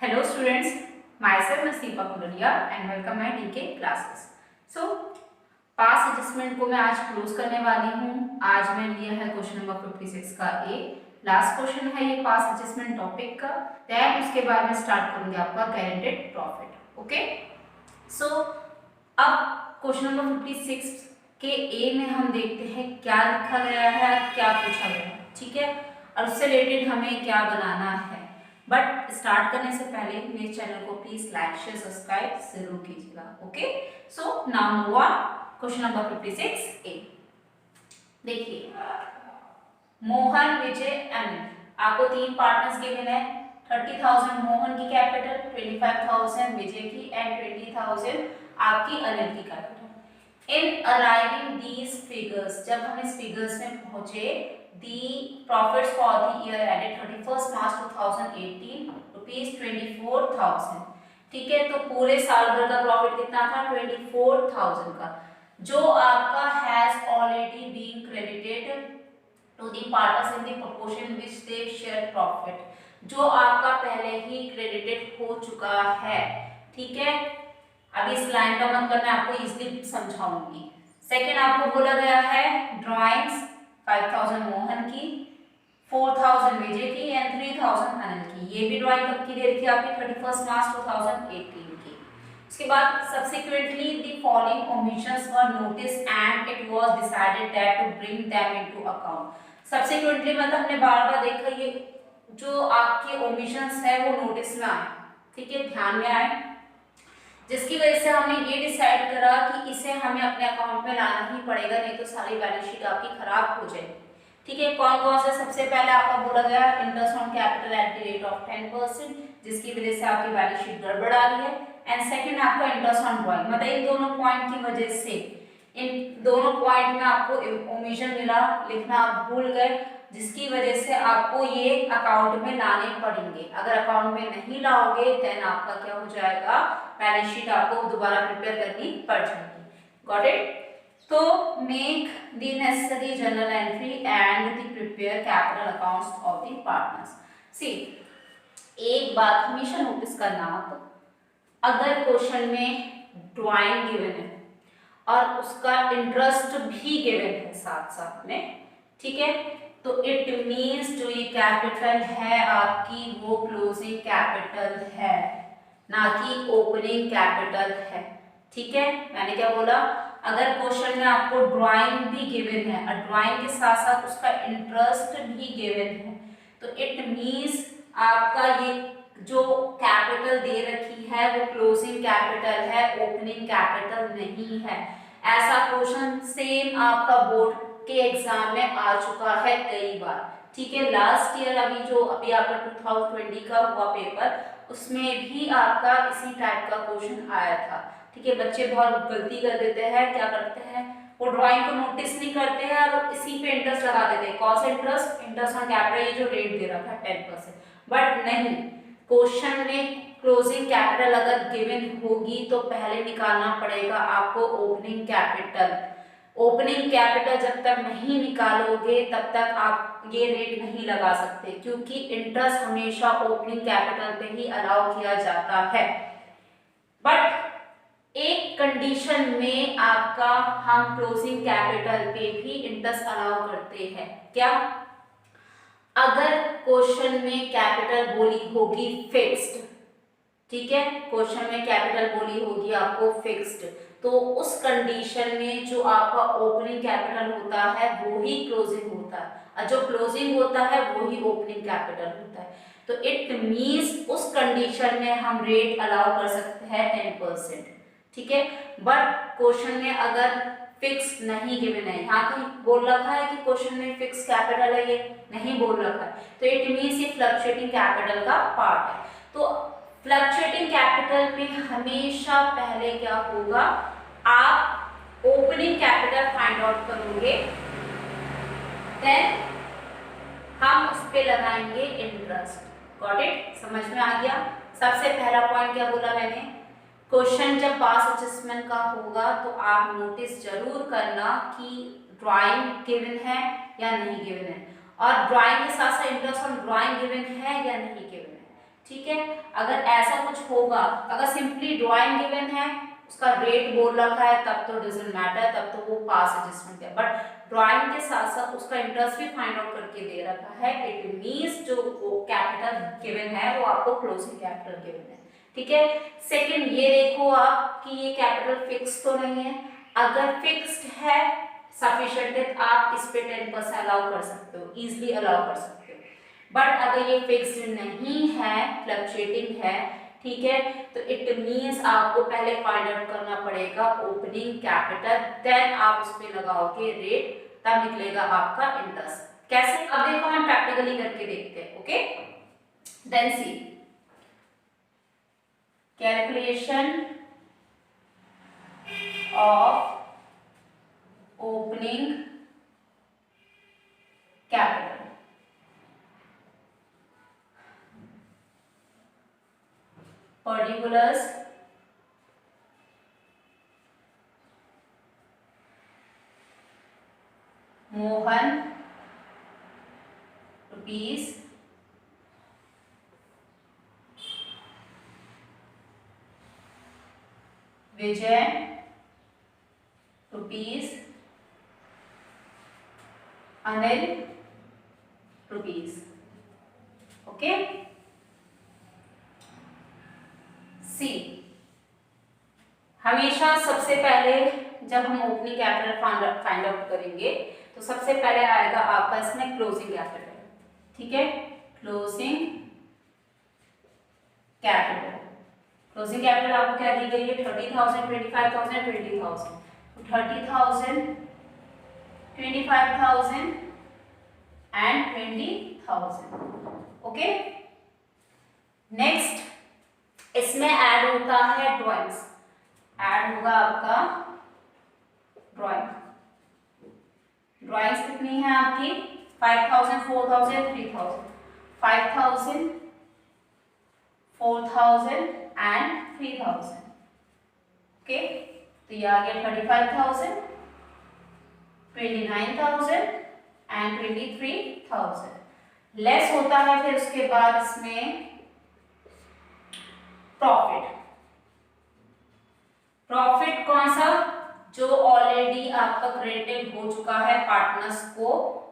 Hello students, myself is Deepa Kudaria and welcome my DK classes. So pass adjustment को मैं आज close करने वाली हूँ। आज मैं लिया है क्वेश्चन नंबर 56 का ए। लास्ट क्वेश्चन है ये पास एडजस्टमेंट टॉपिक का। देन उसके बाद मैं स्टार्ट करूंगी आपका गारंटेड प्रॉफिट। ओके, सो अब क्वेश्चन नंबर 56 के ए में हम देखते हैं क्या लिखा गया है, क्या पूछा गया है, ठीक है, और उससे रिलेटेड हमें क्या बनाना है। बट स्टार्ट करने से पहले मेरे चैनल को प्लीज लाइक शेयर सब्सक्राइब जरूर कीजिएगा। Okay, so now move on question number 56 ए। देखिए, मोहन, विजय, अनिल, आपको तीन पार्टनर्स गिवन है। 30,000 मोहन की कैपिटल, 25,000 विजय की एंड 20,000 आपकी अनिल की capital. In arriving these figures, जब हम इस फिगर्स में पहुंचे, the profits for the year ended 31 March 2018 ₹24,000। ठीक है, तो पूरे साल भर का प्रॉफिट कितना था? 24,000 का, जो आपका has already been credited to the partners in the proportion which they share profit, जो आपका पहले ही क्रेडिटेड हो चुका है। ठीक है, अब इस लाइन का मतलब मैं आपको इजीली समझाऊंगी। सेकंड आपको बोला गया है ड्राइंग्स 5,000 मोहन की, 4,000 विजय की एंड 3,000 अनिल की। ये भी ड्राइंग कब की दे रखी है आपकी? 31 मार्च 2018 की। उसके बाद subsequently the following omissions were notice and it was decided that to bring them into account. Subsequently मतलब हमने बार-बार देखा ये जो आपके ओमिशंस है वो नोटिस में आए, ठीक है, ध्यान में आए, जिसकी वजह से हमने ये डिसाइड करा कि इसे हमें अपने अकाउंट में लाना ही पड़ेगा, नहीं तो सारी बैलेंस शीट आपकी खराब हो जाएगी। ठीक है, कौन कौन से? सबसे पहले आपका बोला गया interest on capital at the rate of 10%, जिसकी वजह से आपकी बैलेंस शीट गड़बड़ आ रही है। एंड सेकंड आपका इंटरेस्ट ऑन ड्राइंग, मतलब इन दोनों पॉइंट की वजह से, इन दोनों पॉइंट में आपको ओमिशन मिला, लिखना आप भूल गए, जिसकी वजह से आपको ये अकाउंट में लाने पड़ेंगे। अगर अकाउंट में नहीं लाओगे देन आपका क्या हो जाएगा? बैलेंस शीट आपको दोबारा प्रिपेयर करनी पड़ जाएगी। Got it? तो make the necessary journal entry and the prepare capital accounts of the partners. See, एक बात हमेशा नोटिस करना आप, अगर क्वेश्चन में ड्राइंग गिवन है और उसका इंटरेस्ट भी गिवन है साथ साथ में, ठीक है, तो इट मीन्स जो ये कैपिटल है आपकी वो क्लोजिंग कैपिटल है, ना कि ओपनिंग कैपिटल है। ठीक है, मैंने क्या बोला? अगर क्वेश्चन में आपको ड्राइंग भी गिवन है और ड्राइंग के साथ साथ उसका इंटरेस्ट भी गिवन है, तो इट मीन्स आपका ये जो कैपिटल दे रखी है वो क्लोजिंग कैपिटल है, ओपनिंग कैपिटल नहीं है। ऐसा क्वेश्चन सेम आपका बोर्ड के एग्जाम में आ चुका है कई बार। ठीक है, लास्ट ईयर अभी आपका 2020 का हुआ पेपर, उसमें भी आपका इसी टाइप का क्वेश्चन आया था। ठीक है, बच्चे बहुत गलती कर देते हैं, क्या करते हैं, वो ड्राइंग को नोटिस नहीं करते हैं और इसी पे इंटरेस्ट लगा देते हैं। कौन सा इंटरेस्ट? इंटरेस्ट ऑन कैपिटल, ये जो रेट दे रखा है 10%। बट नहीं, क्वेश्चन में क्लोजिंग कैपिटल अगर गिवन होगी तो पहले निकालना पड़ेगा आपको ओपनिंग कैपिटल। ओपनिंग कैपिटल जब तक नहीं निकालोगे तब तक आप ये रेट नहीं लगा सकते, क्योंकि इंटरेस्ट हमेशा ओपनिंग कैपिटल पे ही अलाउ किया जाता है। बट एक कंडीशन में आपका हम क्लोजिंग कैपिटल पे भी इंटरेस्ट अलाउ करते हैं। क्या? अगर क्वेश्चन में कैपिटल बोली होगी फिक्स्ड, ठीक है, क्वेश्चन में कैपिटल बोली होगी आपको फिक्स्ड, तो उस कंडीशन में जो आपका ओपनिंग कैपिटल होता है वो ही क्लोजिंग होता है, और जो क्लोजिंग होता है वो ही ओपनिंग कैपिटल होता है। तो इट मींस उस कंडीशन में हम रेट अलाउ कर सकते हैं 10%। ठीक है, बट क्वेश्चन में अगर फिक्स नहीं गिवन है, यहाँ कहीं बोल रखा है कि क्वेश्चन में फिक्स कैपिटल है, ये नहीं बोल रखा है, तो इट मींस ये फ्लक्चुएटिंग कैपिटल का पार्ट है। तो फ्लक्चुएटिंग कैपिटल में हमेशा पहले क्या होगा? आप ओपनिंग कैपिटल फाइंड आउट करोगे, देन हम उस पे लगाएंगे इंटरेस्ट। Got it? समझ में आ गया? सबसे पहला पॉइंट क्या बोला मैंने? क्वेश्चन जब पास एडजस्टमेंट का होगा तो आप नोटिस जरूर करना कि ड्राइंग गिवन है या नहीं गिवन है, और ड्राइंग के साथ साथ इंटरेस्ट ऑन ड्राइंग गिवन है या नहीं गिवन है। ठीक है। अगर ऐसा कुछ होगा, अगर सिंपली ड्राइंग गिवन है, उसका रेट बोल रखा है, तब तो डजंट मैटर, तब तो वो पास एडजस्टमेंट है। बट ड्राइंग के साथ साथ उसका इंटरेस्ट भी फाइंड आउट करके दे रखा है, इट मींस जो कैपिटल गिवन है वो आपको क्लोजिंग कैपिटल गिवन है, ठीक है। सेकंड ये देखो आप कि ये कैपिटल फिक्स तो नहीं है, अगर फिक्स्ड है सफिशिएंट है आप इस पे 10% अलाउ कर सकते हो, इजीली अलाउ कर सकते हो। बट अगर ये फिक्स्ड नहीं है, फ्लक्चुएटिंग है, ठीक है, तो इट मींस आपको पहले फाइंड आउट करना पड़ेगा ओपनिंग कैपिटल, देन आप उस पे लगाओगे रेट, तब निकलेगा आपका इंटरेस्ट। कैसे, अब देखो हम प्रैक्टिकली करके देखते हैं। Okay, then see calculation of opening capital. Particulars Mohan rupees Vijay rupees Anil rupees। Okay, see हमेशा सबसे पहले जब हम ओपनिंग कैपिटल फाइंड आउट करेंगे तो सबसे पहले आएगा आपका इसमें क्लोजिंग कैपिटल, ठीक है। क्लोजिंग कैपिटल, क्लोजिंग कैपिटल आपको क्या दी गई है, 30,000, 25,000, 20,000, तो 30,000, 25,000 एंड 20,000। ओके, नेक्स्ट इसमें ऐड होता है ड्राइंग्स, ऐड होगा आपका ड्राइंग। ड्राइंग्स कितनी है आपकी, 5,000, 4,000, 3,000, 5,000, 4,000 एंड 3,000। ओके, तो ये आ गया 35,000, 29,000 एंड 23,000। लेस होता है फिर उसके बाद इसमें प्रॉफिट। प्रॉफिट कौन सा, जो ऑलरेडी आपका क्रेडिटेड हो चुका है पार्टनर्स को,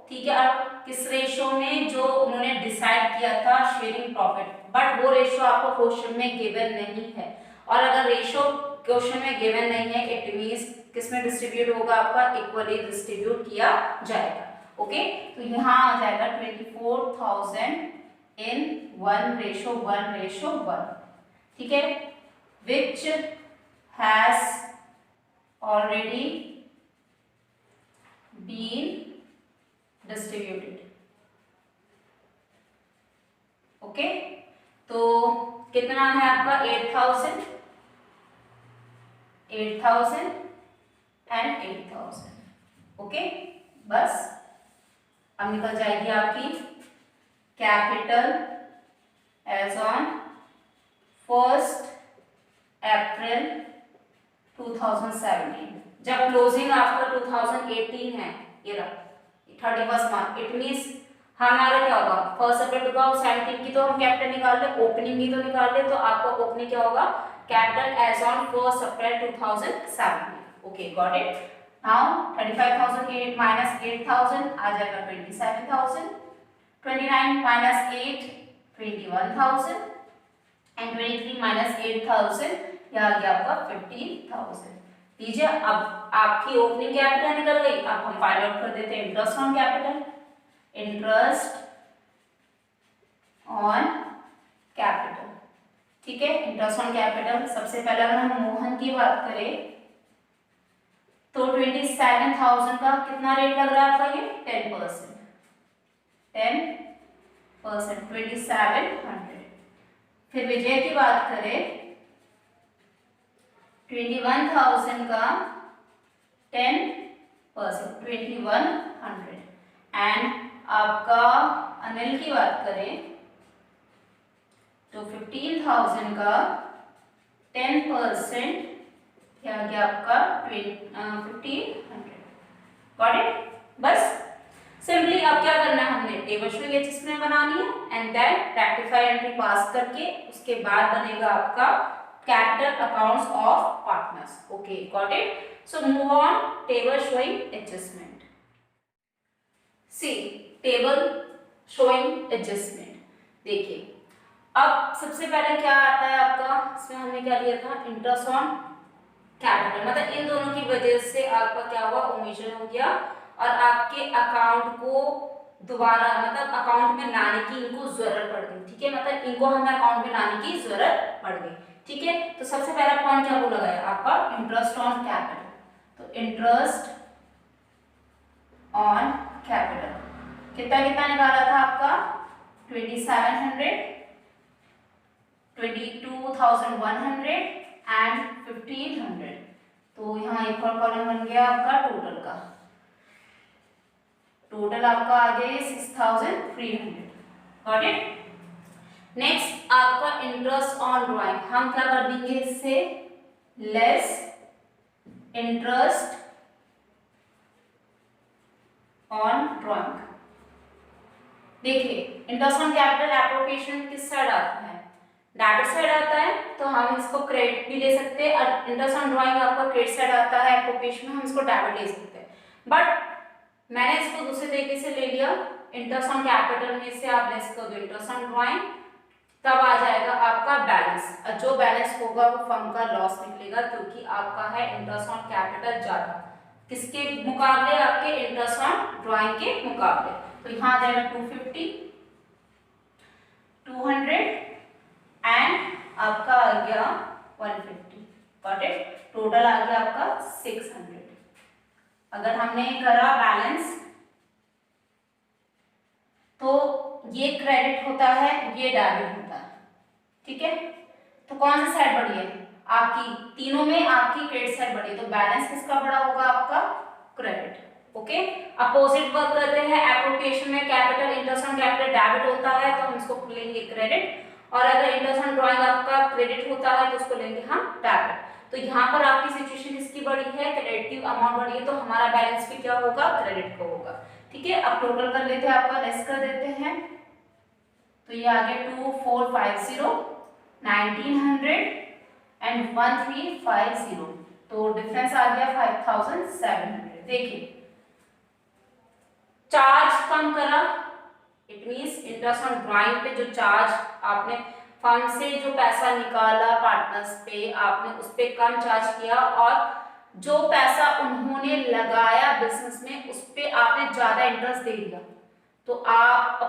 ठीक है। अब किस रेशो में, जो उन्होंने डिसाइड किया था शेयरिंग प्रॉफिट, बट वो रेशो आपको क्वेश्चन में गिवन नहीं है। और अगर रेशो क्वेश्चन में गिवन नहीं है, इट मींस किसमें डिस्ट्रीब्यूट होगा, आपका इक्वली डिस्ट्रीब्यूट किया जाएगा। ओके, तो यहाँ आ जाएगा 24,000 इन 1:1:1, ठीक है, which has already been distributed. Okay, तो कितना है आपका 8,000 एंड 8,000। ओके, बस अब निकल जाएगी आपकी कैपिटल एज ऑन 1 अप्रैल 2017, जब क्लोजिंग आपका 2018 है, ये रहा 31 मार्च, इट मींस हमारा क्या होगा 1 अप्रैल 2017 की तो हम कैपिटल निकाल ले, ओपनिंग भी तो निकाल ले, तो आपका ओपनिंग क्या होगा, capital as on 1 April 2017। Okay, got it. Now 35,000 minus 8,000 आ जाएगा 27,000, 29 माइनस 8 21,000 एंड 23 माइनस 8,000 यह आ गया आपका 15,000। लीजिए, अब आपकी ओपनिंग कैपिटल निकल गई। अब हम फाइंड आउट कर देते हैं interest on capital. Interest on capital, ठीक है, इंटरेस्ट ऑन कैपिटल। सबसे पहले अगर हम मोहन की बात करें तो 27,000 का कितना रेट लग रहा है आपका, ये 10%, 2700। फिर विजय की बात करें 21,000 का 10%, 2100। एंड आपका अनिल की बात करें तो 15,000 का 10% क्या आ गया आपका 1500। Got it. बस सिंपली अब क्या करना है, हमने टेबल शोइंग एडजस्टमेंट बनानी है and then rectify entry pass करके उसके बाद बनेगा आपका capital accounts of partners. Okay, got it. So move on table showing adjustment. See table showing adjustment, देखिए अब सबसे पहले क्या आता है आपका, इसमें हमने क्या लिया था, इंटरेस्ट ऑन कैपिटल, मतलब इन दोनों की वजह से आपका क्या हुआ, ओमिशन हो गया और आपके अकाउंट को दोबारा मतलब अकाउंट में लाने की इनको जरूरत पड़ गई। ठीक है, मतलब इनको हमें अकाउंट में लाने की जरूरत पड़ गई। ठीक है, तो सबसे पहला पॉइंट क्या बोला गया आपका, इंटरेस्ट ऑन कैपिटल। तो इंटरेस्ट ऑन कैपिटल कितना कितना निकाला था आपका, 2700, 22,100 एंड 1500। तो यहाँ एक और कॉलम बन गया आपका टोटल का, टोटल आपका आ गया 6,300। Got it. नेक्स्ट आपका इंटरेस्ट ऑन ड्राइंग, हम क्या कर देंगे इससे, लेस इंटरेस्ट ऑन ड्राइंग। देखिए इंटरेस्ट ऑन कैपिटल एप्रोप्रिएशन किस साइड आता है, डेबिट साइड आता है, तो हम इसको क्रेडिट भी ले सकते हैं, और इंटरेस्ट ऑन ड्राइंग आपका क्रेडिट साइड आता है एप्रोप्रिएशन में, हम इसको डेबिट ले सकते हैं। बट मैंने इसको दूसरे तरीके से ले लिया, इंटरेस्ट ऑन कैपिटल में से आप लेस कर दो इंटरेस्ट ऑन ड्राइंग, तब आ जाएगा आपका बैलेंस, और जो बैलेंस होगा वो फर्म का लॉस निकलेगा, क्योंकि आपका है इंटरेस्ट ऑन कैपिटल ज्यादा किसके मुकाबले, आपके इंटरेस्ट ऑन ड्राइंग के मुकाबले। तो यहाँ आ जाएगा 250, 200 एंड आपका आ गया 150। Got it. टोटल आ गया आपका 600। अगर हमने करा बैलेंस तो ये क्रेडिट होता है, ये डेबिट होता है। ठीक है, तो कौन सा साइड बढ़ी है आपकी, तीनों में आपकी क्रेडिट साइड बढ़ी है, तो बैलेंस किसका बड़ा होगा, आपका क्रेडिट। ओके, अपोजिट वर्क करते हैं, एप्रोप्रिएशन में capital interest on capital debit होता है तो हम इसको लेंगे क्रेडिट, और अगर इंटरेस्ट ऑन ड्राइंग आपका क्रेडिट होता है तो उसको लेंगे हम डेबिट। तो यहाँ पर आपकी सिचुएशन किसकी बड़ी है, क्रेडिटिव अमाउंट बड़ी है, तो हमारा बैलेंस भी क्या होगा, क्रेडिट को होगा। ठीक है, अब टोटल कर लेते हैं, आपका लेस कर देते हैं, तो ये आ गया 2450, 1900 एंड 1350, तो डिफरेंस आ गया 5700। देखिए चार्ज कम करा, it means interest on drawing पे जो चार्ज आपने फर्म से जो पैसा निकाला पार्टनर्स पे, आपने उस पे कम चार्ज किया, और जो पैसा उन्होंने लगाया बिजनेस में उस पे आपने ज्यादा इंटरेस्ट दे दिया, तो आप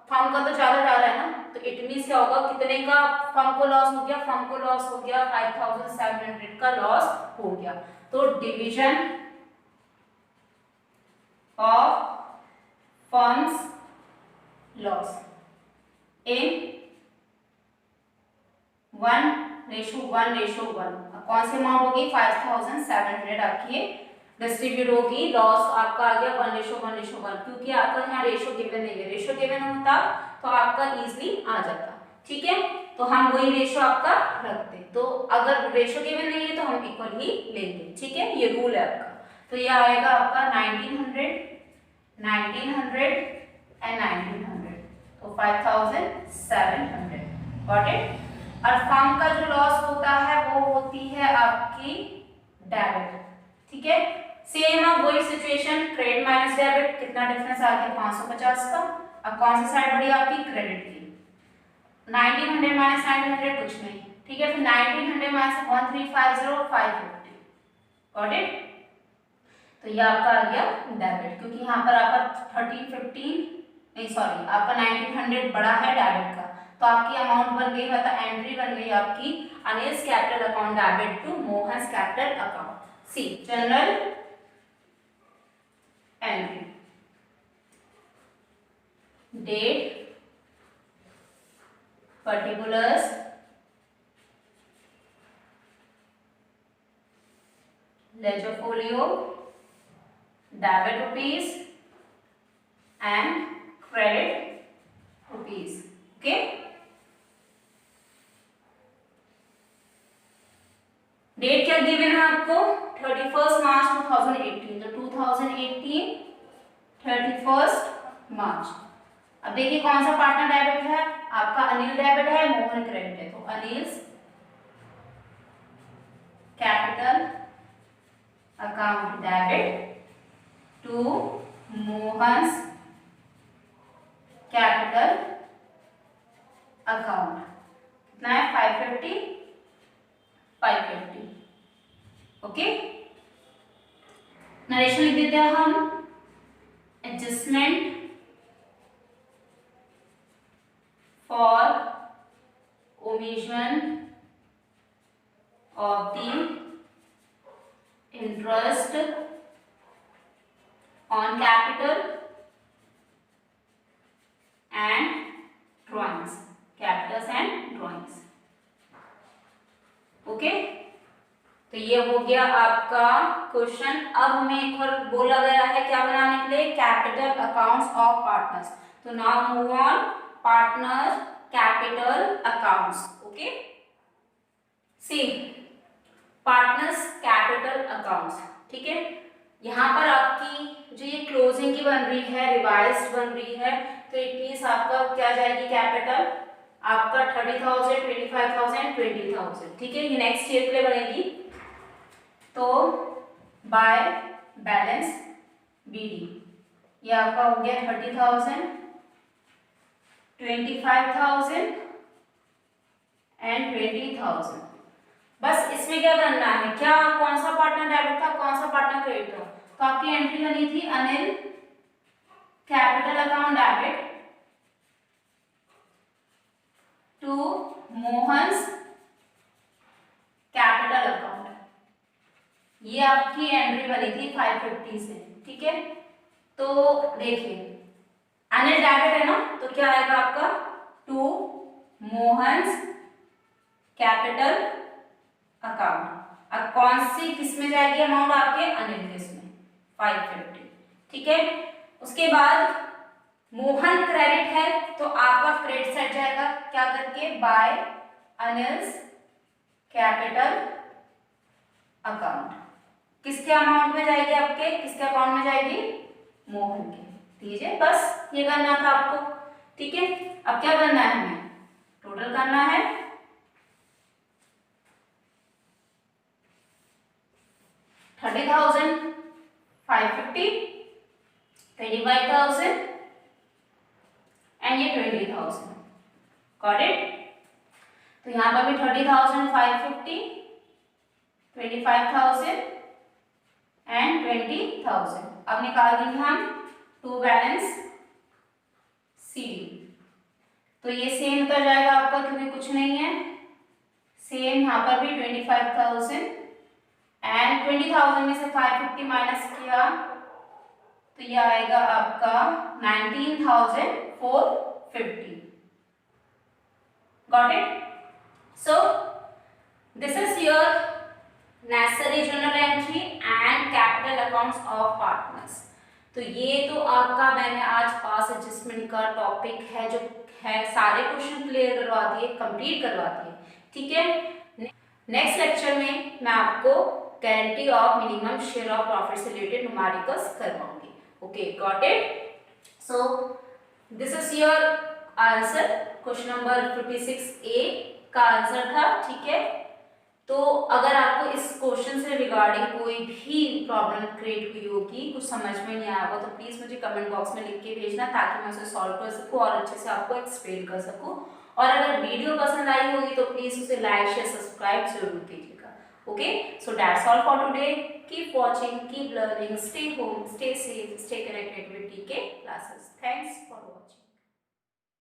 फर्म का तो ज्यादा जा रहा है ना, तो इट मींस क्या होगा, कितने का फर्म को लॉस हो गया, फर्म को लॉस हो गया 5700 का लॉस हो गया। तो division of firms loss in 1:1:1, कौन सी अमाउंट होगी, 5700 आपकी डिस्ट्रीब्यूट होगी, लॉस आपका आ गया 1:1:1, क्योंकि आपका यहाँ रेशो गिवन नहीं है, रेशो गिवन होता तो आपका इजीली आ जाता। ठीक है, तो हम वही रेशो आपका रखते, तो अगर रेशो गिवन नहीं है तो हम इक्वल ही लेंगे। ठीक है, ये रूल है आपका। तो ये आएगा आपका 1900, 1900 एंड 1900, तो 5700। Got it. और फर्म का जो लॉस होता है वो होती है आपकी डेबिट। ठीक है, सेम अब वही सिचुएशन, क्रेडिट माइनस डेबिट, कितना डिफरेंस आ गया 550 का। अब कौन सी साइड बढ़ी आपकी, क्रेडिट की, 1900 माइनस 900 कुछ नहीं। ठीक है, फिर 1900 माइनस 1350, 550। Got it. तो ये आपका आ गया डेबिट, क्योंकि यहाँ पर आपका 1315 नहीं सॉरी आपका 1900 बड़ा है डेबिट का, तो आपकी अमाउंट बन गई, मतलब एंट्री बन गई आपकी Anil's capital account debit to Mohan's capital account. See journal entry, date, particulars, ledger folio, debit rupees and credit rupees. Okay, date क्या गिवन है आपको, 31 मार्च 2018, तो 2018 31 मार्च। अब देखिए कौन सा पार्टनर डेबिट है आपका, अनिल डेबिट है, मोहन क्रेडिट है, तो Anil's capital account debit to Mohan's capital account. कितना है 550। ओके, नरेशन लिख देते हैं हम, adjustment for omission of the interest on capital and drawings, capitals and drawings. Okay, तो ये हो गया आपका क्वेश्चन। अब हमें एक और बोला गया है क्या बनाने के लिए, कैपिटल अकाउंट्स ऑफ पार्टनर्स। तो now move on partner capital accounts. Okay, see partners capital accounts, ठीक है। यहाँ पर आपकी जो ये क्लोजिंग की बन रही है, रिवाइज्ड बन रही है, तो इट मींस आपका क्या जाएगी कैपिटल आपका 30,000, 25,000, 20,000, ठीक है। ये नेक्स्ट ईयर के लिए बनेगी। तो बाय बैलेंस बीडी ये आपका हो गया 30,000, 25,000 एंड 20,000। बस इसमें क्या करना है, क्या कौन सा पार्टनर डेबिट था, कौन सा पार्टनर क्रेडिट था। तो आपकी एंट्री बनी थी Anil capital account debit to Mohan's capital account. ये आपकी एंट्री बनी थी 550 से, ठीक है। तो देखिए अनिल डेबिट है ना, तो क्या आएगा आपका टू मोहन्स कैपिटल अकाउंट। अब कौन सी किस में जाएगी अमाउंट आपके, अनिल के इसमें 550, ठीक है। उसके बाद मोहन क्रेडिट है, तो आपका क्रेडिट सेट जाएगा क्या करके, बाय अनिल्स कैपिटल अकाउंट। किसके अमाउंट में जाएगी आपके, किसके अकाउंट में जाएगी, मोहन के। दीजिए बस ये करना था आपको, ठीक है। अब क्या करना है हमें, टोटल करना है 30,000, 550, 25,000 एंड ये 20,000। Got it. तो यहाँ पर भी 30,000, 550, 25,000 एंड 20,000। अब निकाल देंगे हम टू बैलेंस सीडी। तो ये सेम उतर जाएगा आपका क्योंकि कुछ नहीं है, सेम यहाँ पर भी 25,000 एंड 20,000 में से 550 माइनस किया तो ये आएगा आपका 19,450। Got it. So this is your necessary journal entry and capital accounts of partners. तो ये तो आपका मैंने आज पास एडजस्टमेंट का टॉपिक है जो है, सारे क्वेश्चन क्लियर करवा दिए, कंप्लीट करवा दिए, ठीक है। नेक्स्ट लेक्चर में मैं आपको guarantee of minimum share of profit से रिलेटेड न्यूमेरिकल्स करवाऊंगी। Okay, got it. So this is your answer, question number 56A का आंसर था, ठीक है। तो अगर आपको इस क्वेश्चन से रिगार्डिंग कोई भी प्रॉब्लम क्रिएट हुई होगी, कुछ समझ में नहीं आया होगा, तो प्लीज़ मुझे कमेंट बॉक्स में लिख के भेजना ताकि मैं उसे सॉल्व कर सकूं और अच्छे से आपको एक्सप्लेन कर सकूं। और अगर वीडियो पसंद आई होगी तो प्लीज़ उसे लाइक शेयर सब्सक्राइब जरूर कीजिएगा। Okay, so that's all for today. Keep watching, keep learning, stay home, stay safe, stay connected with DK classes. Thanks for watching.